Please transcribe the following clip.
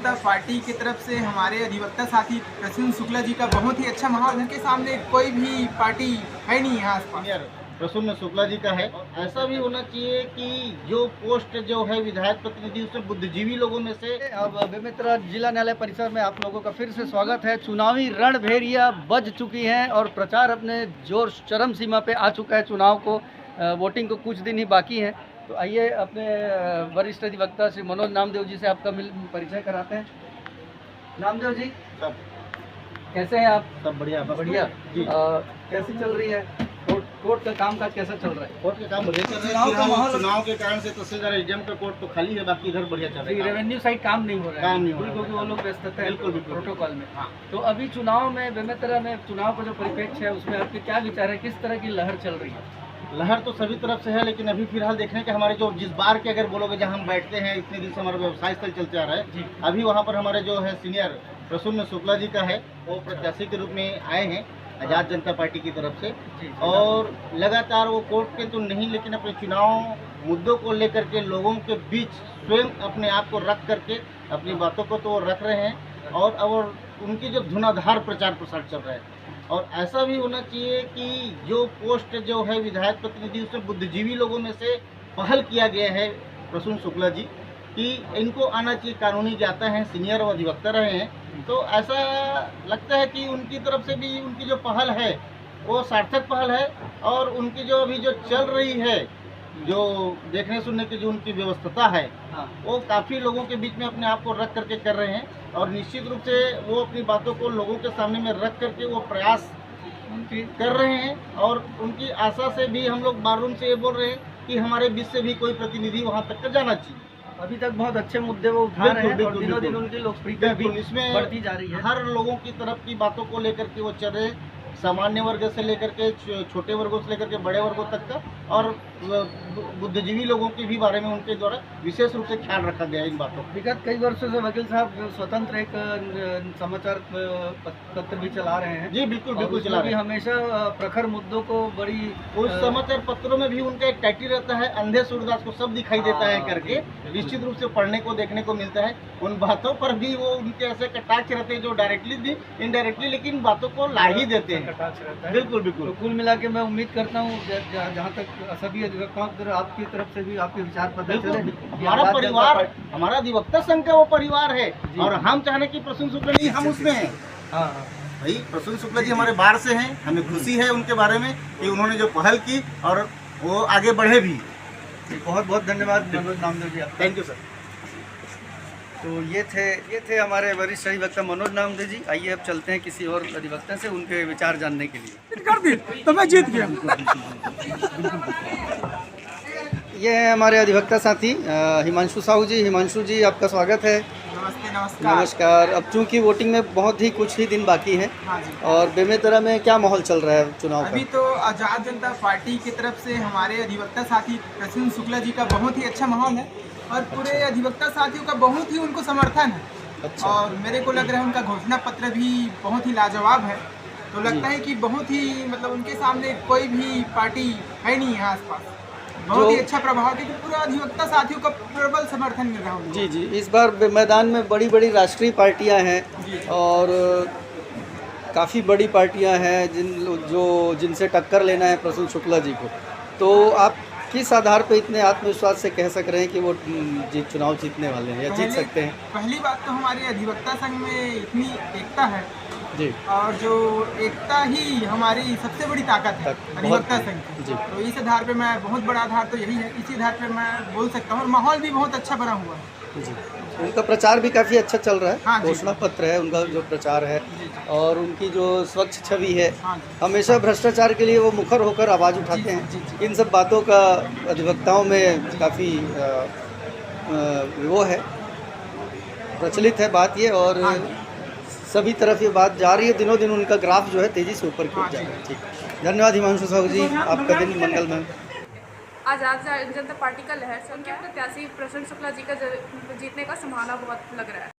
जनता party की तरफ से हमारे अधिवक्ता साथी प्रसून शुक्ला जी का बहुत ही अच्छा माहौल है। उनके सामने कोई भी पार्टी है नहीं यहाँ आसपास। प्रसून शुक्ला जी का है। ऐसा भी होना चाहिए कि जो पोस्ट जो है विधायक प्रतिनिधि उसमें बुद्धिजीवी लोगों में से। अब बेमेतरा जिला न्यायालय परिसर में आप लोगों का फिर से स्वागत है। चुनावी रणभेरिया बज चुकी हैं और प्रचार अपने जोर चरम सीमा पे आ चुका है। चुनाव को वोटिंग को कुछ दिन ही बाकी है। तो आइए अपने वरिष्ठ अधिवक्ता श्री मनोज नामदेव जी से आपका परिचय कराते हैं। नामदेव जी, सब कैसे हैं आप? सब बढ़िया बढ़िया जी। कैसी चल रही है कोर्ट का कामकाज? कैसा चल रहा है? कोर्ट के काम बढ़िया चल रहे चुनाव का हैं। माहौल चुनाव के कारण से तहसीलदार एजेंट का कोर्ट तो खाली है, बाकी इधर बढ़िया चल रहा है। रेवेन्यू साइड काम नहीं हो रहा है, काम नहीं हो रहा है। क्योंकि वो लोग व्यस्त हैं बिल्कुल, बिल्कुल। प्रोटोकॉल में। हाँ। तो अभी चुनाव में बेमेतरा में चुनाव का जो परिप्रेक्ष्य है उसमें आपके क्या विचार है? किस तरह की लहर चल रही है? लहर तो सभी तरफ से है, लेकिन अभी फिलहाल देखने के हमारे जो जिस बार के अगर बोलोगे जहाँ हम बैठते हैं इतने दिन से हमारा व्यवसाय स्थल चलते आ रहा जी। है, अभी वहाँ पर हमारे जो है सीनियर प्रसून शुक्ला जी का है, वो प्रत्याशी के रूप में आए हैं आज़ाद जनता पार्टी की तरफ से। जी। और लगातार वो कोर्ट के तो नहीं, लेकिन अपने चुनाव मुद्दों को लेकर के लोगों के बीच स्वयं अपने आप को रख करके अपनी बातों को तो रख रहे हैं। और उनकी जो धुनाधार प्रचार प्रसार चल रहा है। और ऐसा भी होना चाहिए कि जो पोस्ट जो है विधायक प्रतिनिधि उसमें बुद्धिजीवी लोगों में से पहल किया गया है प्रसून शुक्ला जी कि इनको आना चाहिए। कानूनी ज्ञाता हैं, सीनियर और अधिवक्ता रहे हैं, तो ऐसा लगता है कि उनकी तरफ से भी उनकी जो पहल है वो सार्थक पहल है। और उनकी जो अभी जो चल रही है, जो देखने सुनने की जो उनकी व्यवस्था है, हाँ। वो काफ़ी लोगों के बीच में अपने आप को रख करके कर रहे हैं। और निश्चित रूप से वो अपनी बातों को लोगों के सामने में रख करके वो प्रयास कर रहे हैं। और उनकी आशा से भी हम लोग बाररूम से ये बोल रहे हैं कि हमारे बीच से भी कोई प्रतिनिधि वहाँ तक का जाना चाहिए। अभी तक बहुत अच्छे मुद्दे वो उठा रहे हैं और दिनों दिन उनकी लोकप्रियता भी इसमें बढ़ती जा रही है। हर लोगों की तरफ की बातों को लेकर के वो चल रहे हैं, सामान्य वर्ग से लेकर के छोटे वर्गों से लेकर के बड़े वर्गों तक का। और बुद्धिजीवी लोगों के भी बारे में उनके द्वारा विशेष रूप से ख्याल रखा गया है इन बातों का। विगत कई वर्षों से वकील साहब स्वतंत्र एक समाचार पत्र भी चला रहे हैं। जी बिल्कुल, और बिल्कुल उसमें चला भी रहे हैं। हमेशा प्रखर मुद्दों को बड़ी उस समाचार पत्रों में भी उनका एक टाइटल रहता है, अंधे सूरदास को सब दिखाई देता है करके। निश्चित रूप से पढ़ने को देखने को मिलता है। उन बातों पर भी वो उनके ऐसे कटाक्ष रहते हैं जो डायरेक्टली भी इनडायरेक्टली लेकिन बातों को ला ही देते हैं। कटाक्ष रहता है। बिल्कुल बिल्कुल। तो कुल मिला के मैं उम्मीद करता हूँ जहाँ तक सभी अधिवक्ताओं की तरफ आपकी तरफ से भी आपके विचार पता चले। हमारा परिवार, हमारा अधिवक्ता संघ का वो परिवार है। और हम चाहने की प्रसून शुक्ला जी हम उसमें हैं। हाँ। भाई प्रसून शुक्ला जी हमारे बार से हैं, हमें खुशी है उनके बारे में कि उन्होंने जो पहल की और वो आगे बढ़े भी। बहुत बहुत धन्यवाद मनोज नामदेव जी आपका। Thank you sir. तो ये थे हमारे वरिष्ठ अधिवक्ता मनोज नामदेव जी। आइए अब चलते हैं किसी और अधिवक्ता से उनके विचार जानने के लिए। कर दी तो मैं जीत गया। ये है हमारे अधिवक्ता साथी हिमांशु साहू जी। हिमांशु जी, आपका स्वागत है। नमस्ते। नमस्कार। नमस्कार। अब चूंकि वोटिंग में बहुत ही कुछ ही दिन बाकी हैं, हाँ जी। और बेमेतरा में क्या माहौल चल रहा है चुनाव अभी का? तो आज़ाद जनता पार्टी की तरफ से हमारे अधिवक्ता साथी प्रसून शुक्ला जी का बहुत ही अच्छा माहौल है। और पूरे अधिवक्ता साथियों का बहुत ही उनको समर्थन है। अच्छा। और मेरे को लग रहा है उनका घोषणा पत्र भी बहुत ही लाजवाब है। तो लगता है कि बहुत ही मतलब उनके सामने कोई भी पार्टी है नहीं यहाँ आसपास। बहुत ही अच्छा प्रभाव, क्योंकि पूरा अधिवक्ता साथियों का प्रबल समर्थन मिल रहा है। जी जी। इस बार मैदान में बड़ी बड़ी राष्ट्रीय पार्टियां हैं और काफ़ी बड़ी पार्टियां हैं जिनसे टक्कर लेना है प्रसून शुक्ला जी को। तो आप किस आधार पे इतने आत्मविश्वास से कह सक रहे हैं कि वो चुनाव जीतने वाले हैं या जीत सकते हैं? पहली बात तो हमारे अधिवक्ता संघ में इतनी एकता है जी। और जो एकता ही हमारी सबसे बड़ी ताकत है अधिवक्ता संघ की। जी। तो इस आधार पे मैं बहुत बड़ा आधार तो यही है, इसी आधार पे मैं बोल सकता हूँ। और माहौल भी बहुत अच्छा बना हुआ है। जी। उनका प्रचार भी काफ़ी अच्छा चल रहा है। हाँ जी। घोषणा पत्र है उनका जो प्रचार है, और उनकी जो स्वच्छ छवि है, हाँ जी। हमेशा भ्रष्टाचार के लिए वो मुखर होकर आवाज़ उठाते जी, हैं। जी। इन सब बातों का अधिवक्ताओं में काफ़ी वो है, प्रचलित है बात ये। और हाँ जी। सभी तरफ ये बात जा रही है। दिनों दिन उनका ग्राफ जो है तेज़ी से ऊपर की हाँ ओर जा जी। रहा है। ठीक, धन्यवाद हिमांशु साहू जी, आपका दिन मंगलमय। आज़ाद जनता पार्टी का लहर से उनके प्रत्याशी प्रसून शुक्ला जी का जीतने का संभावना बहुत लग रहा है।